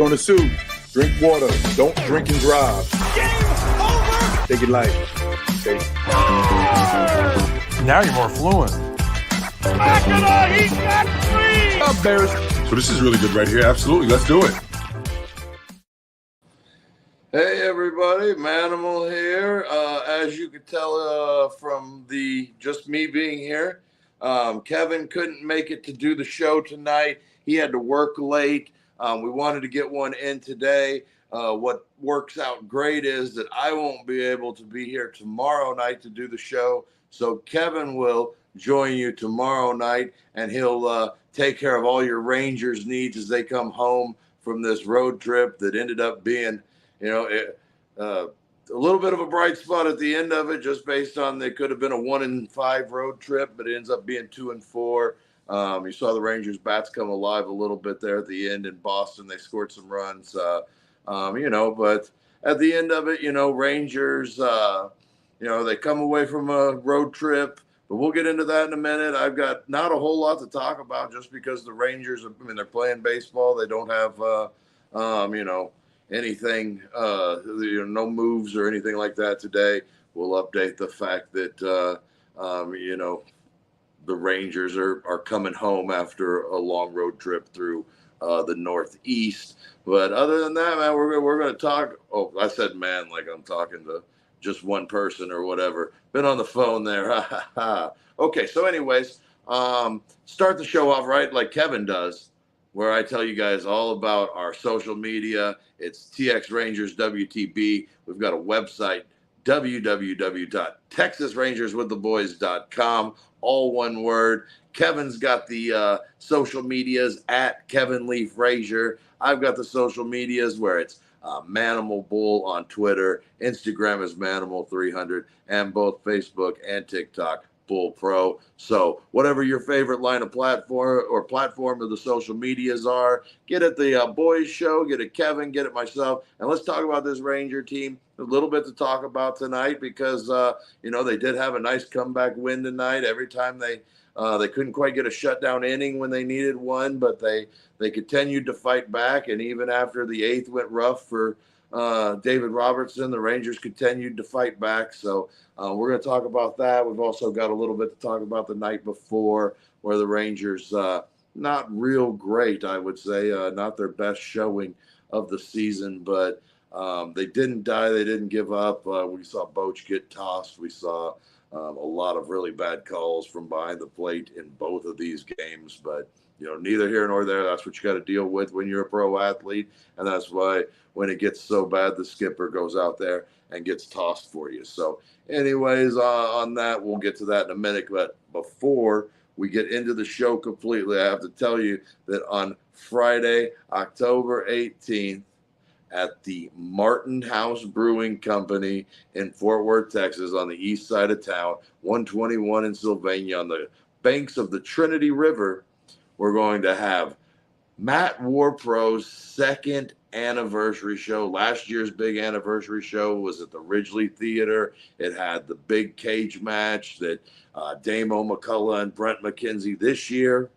wearing a suit. Drink water. Don't drink and drive. Game over! Take it light. Okay. Now you're more fluent. He's got three! Up, Bears. So this is really good right here. Absolutely. Let's do it. Hey everybody, Manimal here. As you could tell from the just me being here, Kevin couldn't make it to do the show tonight. He had to work late. We wanted to get one in today. What works out great is that I won't be able to be here tomorrow night to do the show. So Kevin will join you tomorrow night, and he'll take care of all your Rangers needs as they come home from this road trip that ended up being, a little bit of a bright spot at the end of it, just based on they could have been a 1-5 road trip, but it ends up being 2-4. You saw the Rangers bats come alive a little bit there at the end in Boston. They scored some runs, but at the end of it, Rangers, they come away from a road trip, but we'll get into that in a minute. I've got not a whole lot to talk about just because the Rangers, they're playing baseball. They don't have, anything, no moves or anything like that today. We'll update the fact that, the Rangers are coming home after a long road trip through the Northeast. But other than that, man, we're going to talk. Oh, I said man like I'm talking to just one person or whatever. Been on the phone there. Okay, so anyways, start the show off right like Kevin does, where I tell you guys all about our social media. It's TX Rangers WTB. We've got a website, www.texasrangerswiththeboys.com, all one word. Kevin's got the social medias at Kevin Lee Frazier. I've got the social medias where it's Manimal Bull on Twitter. Instagram is Manimal300, and both Facebook and TikTok, Bull Pro. So whatever your favorite line of platform of the social medias are, get at the boys show, get at Kevin, get at myself, and let's talk about this Ranger team. A little bit to talk about tonight because they did have a nice comeback win tonight. Every time they couldn't quite get a shutdown inning when they needed one, but they continued to fight back, and even after the eighth went rough for David Robertson, the Rangers continued to fight back. So we're going to talk about that. We've also got a little bit to talk about the night before, where the Rangers, not real great, I would say, not their best showing of the season, but they didn't die. They didn't give up. We saw Boch get tossed. We saw a lot of really bad calls from behind the plate in both of these games, but neither here nor there. That's what you got to deal with when you're a pro athlete, and that's why when it gets so bad, the skipper goes out there and gets tossed for you. So anyways, on that, we'll get to that in a minute, but before we get into the show completely, I have to tell you that on Friday, October 18th, at the Martin House Brewing Company in Fort Worth, Texas, on the east side of town, 121 in Sylvania, on the banks of the Trinity River, we're going to have Matt Warpro's second anniversary show. Last year's big anniversary show was at the Ridgely Theater. It had the big cage match that Damo McCullough and Brent McKenzie. This year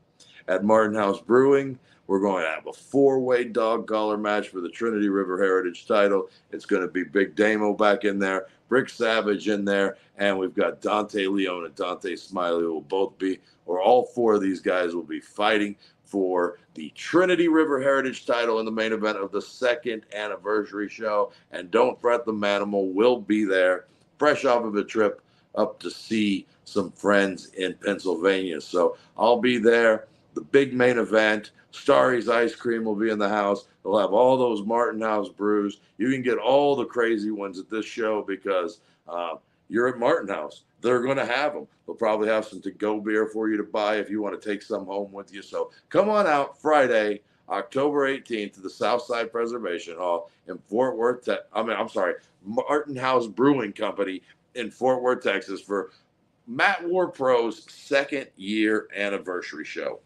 at Martin House Brewing, we're going to have a 4-way dog collar match for the Trinity River Heritage title. It's going to be Big Damo back in there, Brick Savage in there, and we've got Dante Leone and Dante Smiley who will both be, or all four of these guys will be fighting for the Trinity River Heritage title in the main event of the second anniversary show. And don't fret, the Manimal will be there, fresh off of a trip up to see some friends in Pennsylvania. So I'll be there. The big main event, Starry's Ice Cream will be in the house. They'll have all those Martin House brews. You can get all the crazy ones at this show because you're at Martin House. They're going to have them. They'll probably have some to-go beer for you to buy if you want to take some home with you. So come on out Friday, October 18th to the Southside Preservation Hall in Fort Worth. Martin House Brewing Company in Fort Worth, Texas for Matt Warpro's second year anniversary show.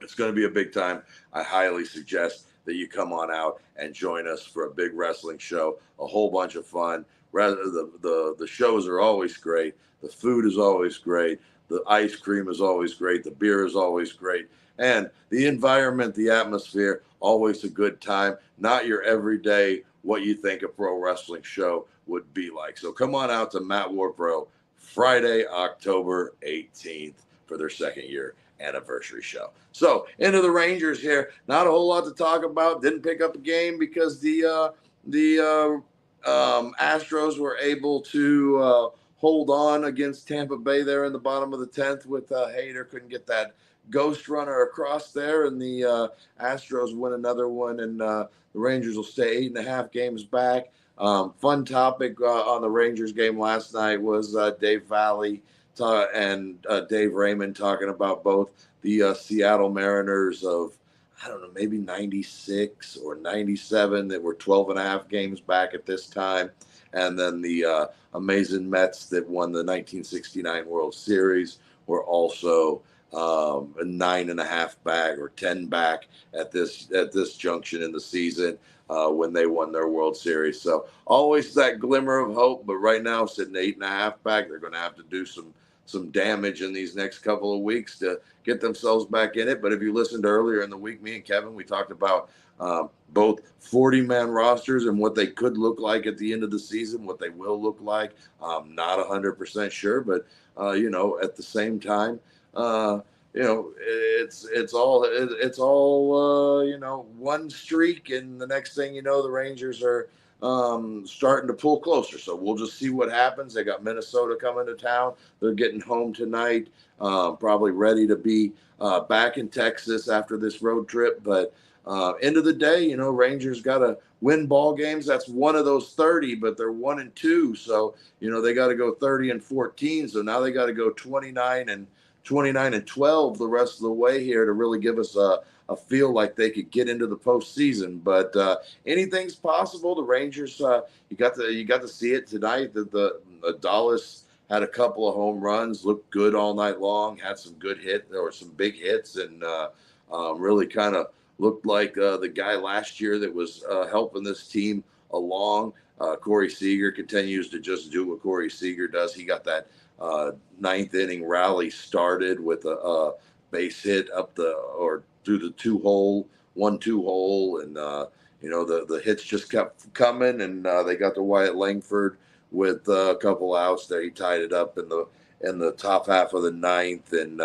It's going to be a big time. I highly suggest that you come on out and join us for a big wrestling show, a whole bunch of fun. The shows are always great. The food is always great. The ice cream is always great. The beer is always great. And the environment, the atmosphere, always a good time. Not your everyday, what you think a pro wrestling show would be like. So come on out to Matt War Pro Friday, October 18th for their second year anniversary show. So into the Rangers here. Not a whole lot to talk about. Didn't pick up a game because the Astros were able to hold on against Tampa Bay there in the bottom of the 10th with Hader. Couldn't get that ghost runner across there, and the Astros win another one, and the Rangers will stay 8.5 games back. Fun topic on the Rangers game last night was Dave Valley and Dave Raymond talking about both the Seattle Mariners of, I don't know, maybe 96 or 97 that were 12.5 games back at this time. And then the amazing Mets that won the 1969 World Series were also a 9.5 back or 10 back at this junction in the season when they won their World Series. So always that glimmer of hope, but right now sitting 8.5 back, they're going to have to do some damage in these next couple of weeks to get themselves back in it. But if you listened earlier in the week, me and Kevin, we talked about both 40-man rosters and what they could look like at the end of the season, what they will look like. Not 100% sure, but at the same time, it's all one streak, and the next thing you know, the Rangers are starting to pull closer. So we'll just see what happens. They got Minnesota coming to town. They're getting home tonight, probably ready to be back in Texas after this road trip. But end of the day, Rangers got to win ball games. That's one of those 30, but they're 1-2. So, they got to go 30-14. So now they got to go 29-12 the rest of the way here to really give us a feel like they could get into the postseason. But anything's possible. The Rangers, you got to see it tonight that the Dallas had a couple of home runs, looked good all night long, had some good hits or some big hits, and really kind of looked like the guy last year that was helping this team along. Corey Seager continues to just do what Corey Seager does. He got that ninth inning rally started with a base hit up through the 1-2 hole, and the hits just kept coming, and they got to Wyatt Langford with a couple outs there. He tied it up in the top half of the ninth, and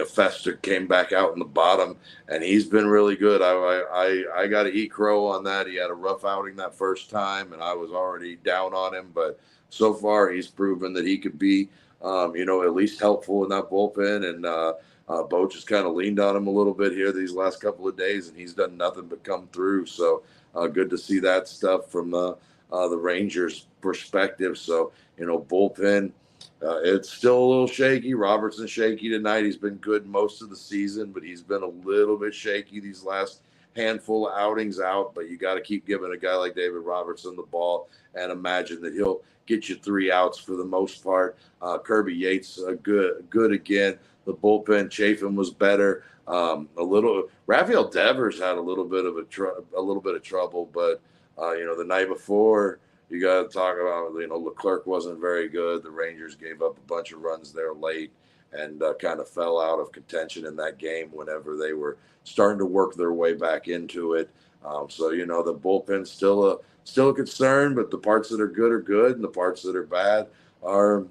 Fester came back out in the bottom, and he's been really good. I got to eat crow on that. He had a rough outing that first time, and I was already down on him, but so far he's proven that he could be, at least helpful in that bullpen. And Bo just kind of leaned on him a little bit here these last couple of days, and he's done nothing but come through. So good to see that stuff from the Rangers' perspective. So, bullpen, it's still a little shaky. Robertson's shaky tonight. He's been good most of the season, but he's been a little bit shaky these last handful of outings out. But you got to keep giving a guy like David Robertson the ball and imagine that he'll get you 3 outs for the most part. Kirby Yates, good again. The bullpen, Chafin was better. Rafael Devers had a little bit of trouble, but the night before, you got to talk about, Leclerc wasn't very good. The Rangers gave up a bunch of runs there late and kind of fell out of contention in that game whenever they were starting to work their way back into it. So the bullpen's still a concern, but the parts that are good, and the parts that are bad are,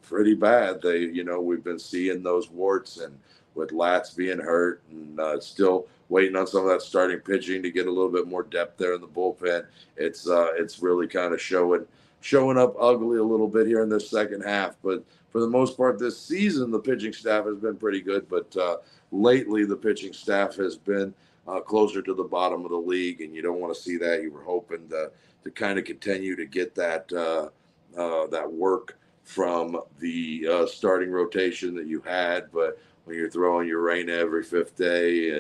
pretty bad. We've been seeing those warts, and with Latz being hurt, and still waiting on some of that starting pitching to get a little bit more depth there in the bullpen. It's really kind of showing up ugly a little bit here in this second half. But for the most part this season, the pitching staff has been pretty good. But lately, the pitching staff has been closer to the bottom of the league, and you don't want to see that. You were hoping to kind of continue to get that work from the starting rotation that you had, but when you're throwing Urena every 5th day,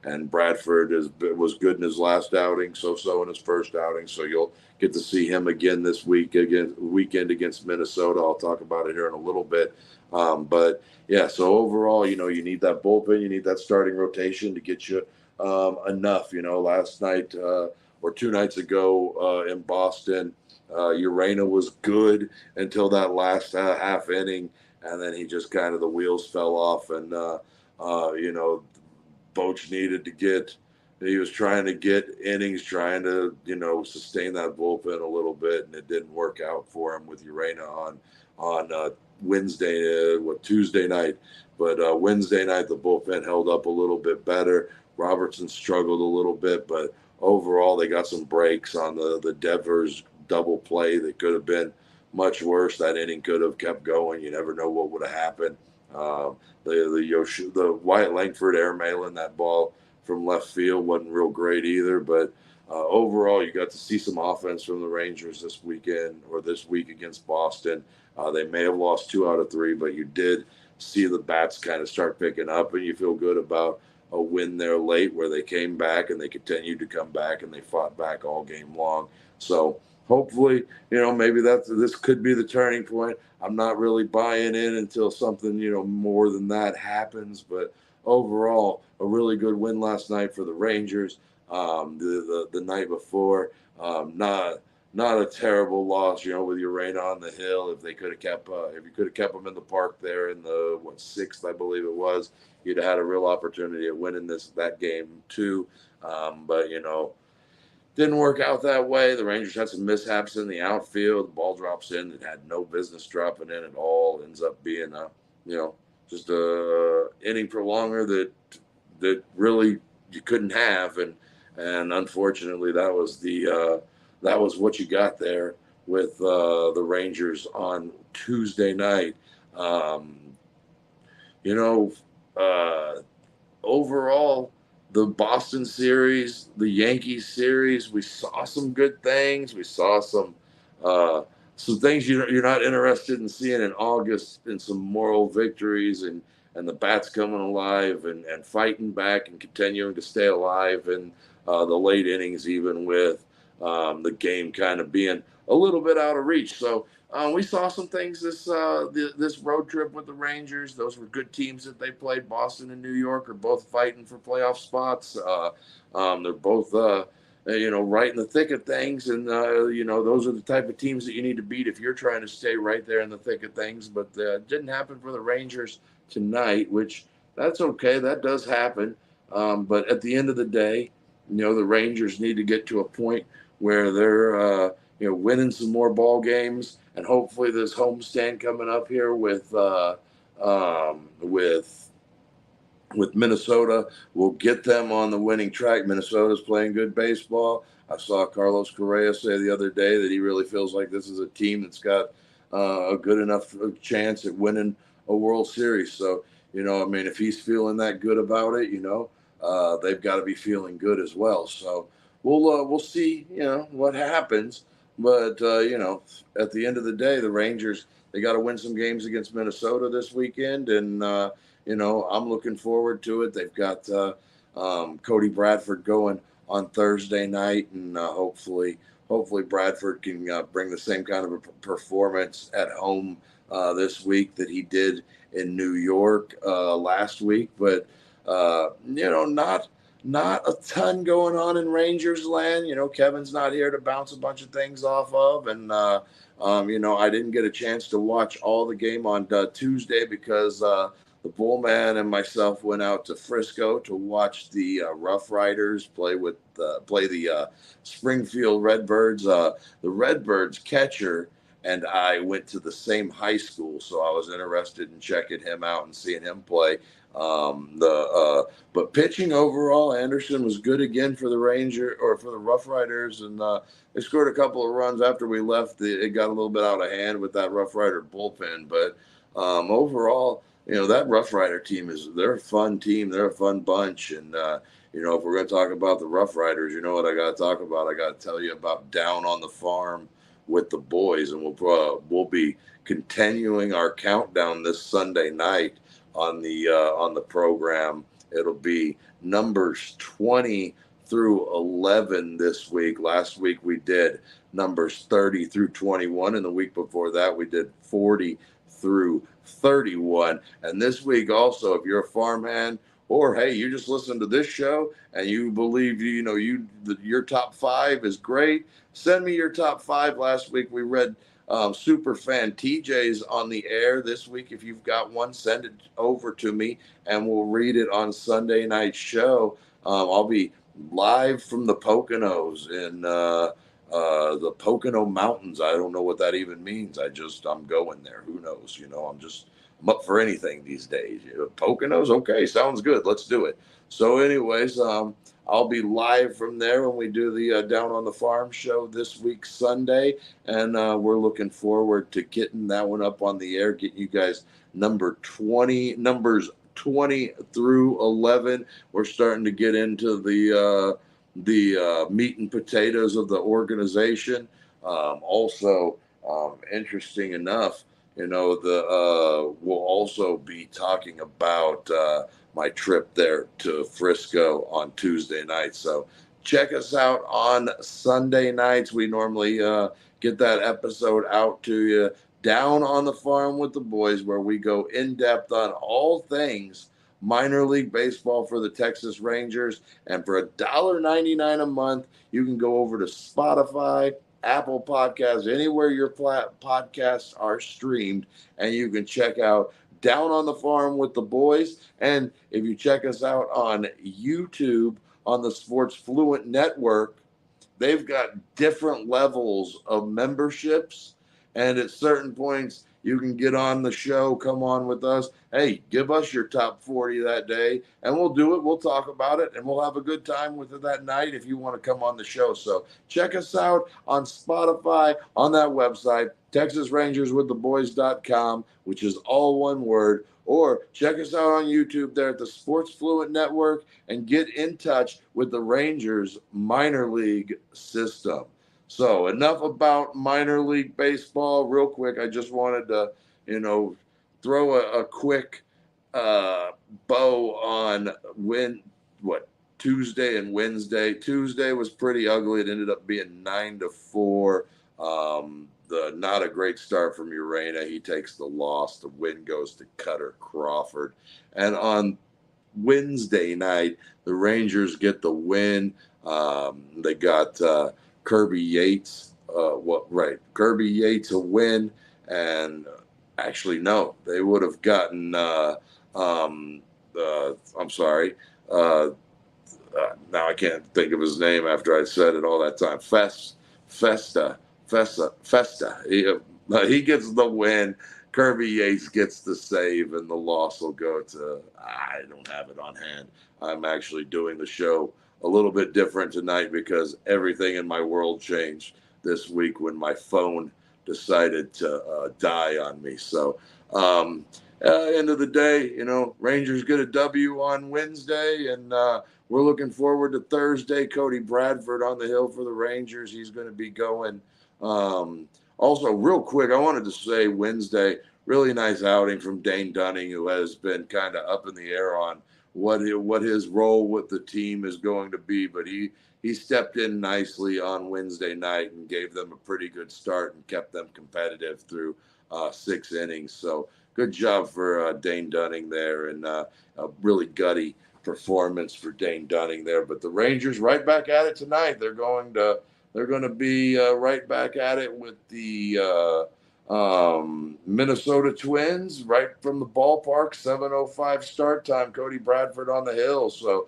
and Bradford was good in his last outing, so in his first outing, so you'll get to see him again this weekend against Minnesota. I'll talk about it here in a little bit, but yeah. So overall, you need that bullpen, you need that starting rotation to get you enough. Last night or 2 nights ago in Boston, Urena was good until that last half inning, and then he just kind of the wheels fell off, and Boch needed to get. He was trying to get innings, trying to sustain that bullpen a little bit, and it didn't work out for him with Urena on Wednesday, Tuesday night. But Wednesday night the bullpen held up a little bit better. Robertson struggled a little bit, but overall they got some breaks on the Devers double play that could have been much worse. That inning could have kept going. You never know what would have happened. The Wyatt Langford airmailing that ball from left field wasn't real great either, but overall you got to see some offense from the Rangers this week against Boston. They may have lost 2 out of 3, but you did see the bats kind of start picking up, and you feel good about a win there late where they came back and they continued to come back and they fought back all game long. So hopefully, maybe this could be the turning point. I'm not really buying in until something, more than that happens. But overall, a really good win last night for the Rangers. The night before, not a terrible loss, with Urena on the hill. If they could have kept, if you could have kept them in the park there in the 6th, I believe it was, you'd have had a real opportunity at winning that game too. But didn't work out that way. The Rangers had some mishaps in the outfield. The ball drops in. It had no business dropping in at all. Ends up being just a inning prolonger that really you couldn't have, and unfortunately that was what you got there with the Rangers on Tuesday night. Overall, the Boston series, the Yankees series, we saw some good things. We saw some things you're not interested in seeing in August, and some moral victories, and the bats coming alive and fighting back and continuing to stay alive in the late innings, even with the game kind of being a little bit out of reach. So we saw some things this road trip with the Rangers. Those were good teams that they played. Boston and New York are both fighting for playoff spots. They're both right in the thick of things, and those are the type of teams that you need to beat if you're trying to stay right there in the thick of things. But it didn't happen for the Rangers tonight, which that's okay. That does happen. But at the end of the day, the Rangers need to get to a point where they're winning some more ball games, and hopefully this homestand coming up here with Minnesota will get them on the winning track. Minnesota's playing good baseball. I saw Carlos Correa say the other day that he really feels like this is a team that's got a good enough chance at winning a World Series. So, if he's feeling that good about it, they've got to be feeling good as well. So we'll see, what happens. But, at the end of the day, the Rangers, they got to win some games against Minnesota this weekend. And, I'm looking forward to it. They've got Cody Bradford going on Thursday night. And hopefully Bradford can bring the same kind of a performance at home this week that he did in New York last week. But, not a ton going on in Rangers land. Kevin's not here to bounce a bunch of things off of. And, I didn't get a chance to watch all the game on Tuesday because the Bullman and myself went out to Frisco to watch the Rough Riders play the Springfield Redbirds. The Redbirds catcher and I went to the same high school, so I was interested in checking him out and seeing him play. But pitching overall, Anderson was good again for the Rough Riders, and they scored a couple of runs after we left. It got a little bit out of hand with that Rough Rider bullpen, but overall, that Rough Rider team they're a fun team. They're a fun bunch, and if we're going to talk about the Rough Riders, you know what I got to talk about? I got to tell you about Down on the Farm with the boys, and we'll be continuing our countdown this Sunday night on the program. It'll be numbers 20 through 11 this week. Last week we did numbers 30 through 21, and the week before that we did 40 through 31. And this week also, if you're a farmhand, or hey, you just listen to this show and you believe your top 5 is great, send me your top 5. Last week we read super fan TJ's on the air this week. If you've got one, send it over to me and we'll read it on Sunday night show. I'll be live from the Poconos in the Pocono Mountains. I don't know what that even means. I'm going there. Who knows? I'm up for anything these days. Poconos, okay, sounds good. Let's do it. So, anyways, I'll be live from there when we do the Down on the Farm show this week, Sunday, and we're looking forward to getting that one up on the air, getting you guys numbers 20 through 11. We're starting to get into the meat and potatoes of the organization. Also, interesting enough, we'll also be talking about my trip there to Frisco on Tuesday night. So check us out on Sunday nights. We normally get that episode out to you, Down on the Farm with the Boys, where we go in depth on all things minor league baseball for the Texas Rangers. And for $1.99 a month, you can go over to Spotify, Apple Podcasts, anywhere your podcasts are streamed, and you can check out Down on the Farm with the Boys. And if you check us out on YouTube on the Sports Fluent network, they've got different levels of memberships, and at certain points you can get on the show, come on with us. Hey, give us your top 40 that day, and we'll do it. We'll talk about it, and we'll have a good time with it that night if you want to come on the show. So check us out on Spotify, on that website, TexasRangersWithTheBoys.com, which is all one word, or check us out on YouTube there at the Sports Fluent Network and get in touch with the Rangers minor league system. So enough about minor league baseball. Real quick, I just wanted to, throw a quick bow on Tuesday and Wednesday. Tuesday was pretty ugly. It ended up being 9-4. Not a great start from Urena. He takes the loss. The win goes to Cutter Crawford. And on Wednesday night, the Rangers get the win. They got Kirby Yates, Kirby Yates a win, and actually no, they would have gotten. I'm sorry. Now I can't think of his name after I said it all that time. Festa. He gets the win. Kirby Yates gets the save, and the loss will go to. I don't have it on hand. I'm actually doing the show a little bit different tonight because everything in my world changed this week when my phone decided to die on me. So, end of the day, Rangers get a W on Wednesday, and we're looking forward to Thursday. Cody Bradford on the hill for the Rangers. He's going to be going. Also, real quick, I wanted to say Wednesday, really nice outing from Dane Dunning, who has been kind of up in the air on what his role with the team is going to be, but he stepped in nicely on Wednesday night and gave them a pretty good start and kept them competitive through 6 innings. So good job for Dane Dunning there, and a really gutty performance for Dane Dunning there. But the Rangers right back at it tonight. They're going to be right back at it with the Minnesota Twins right from the ballpark, 7:05 start time. Cody Bradford on the hill. So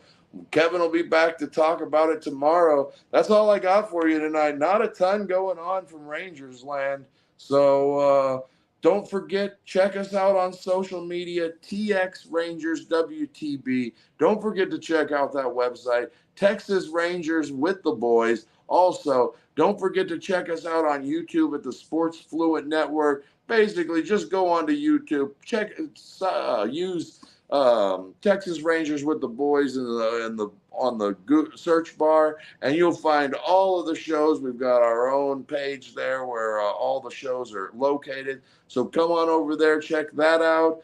Kevin will be back to talk about it tomorrow. That's all I got for you tonight. Not a ton going on from Rangers land. So don't forget, check us out on social media, TX Rangers WTB. Don't forget to check out that website, Texas Rangers with the Boys. Also, don't forget to check us out on YouTube at the Sports Fluent Network. Basically, just go onto YouTube, use Texas Rangers with the Boys on the search bar, and you'll find all of the shows. We've got our own page there where all the shows are located. So come on over there, check that out.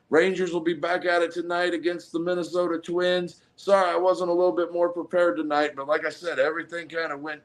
Rangers will be back at it tonight against the Minnesota Twins. Sorry, I wasn't a little bit more prepared tonight, but like I said, everything kind of went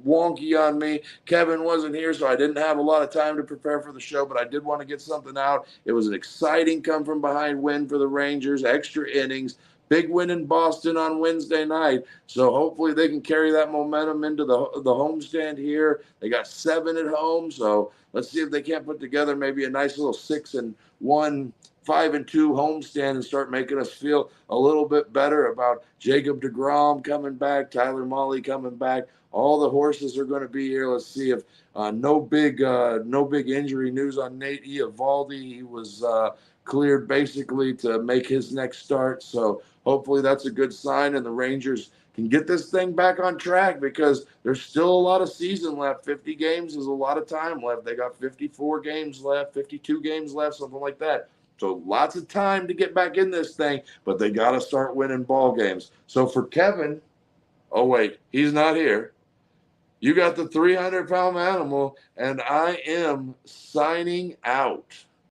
wonky on me. Kevin wasn't here, so I didn't have a lot of time to prepare for the show, but I did want to get something out. It was an exciting come from behind win for the Rangers, extra innings. Big win in Boston on Wednesday night. So hopefully they can carry that momentum into the homestand here. They got 7 at home. So let's see if they can't put together maybe a nice little 6-1, 5-2 homestand and start making us feel a little bit better about Jacob deGrom coming back, Tyler Mahle coming back. All the horses are going to be here. Let's see if no big injury news on Nate Eovaldi. He was cleared basically to make his next start. So hopefully that's a good sign, and the Rangers can get this thing back on track because there's still a lot of season left. 50 games is a lot of time left. They got 54 games left, 52 games left, something like that. So lots of time to get back in this thing, but they got to start winning ball games. So for Kevin, oh wait, he's not here. You got the 300-pound animal, and I am signing out.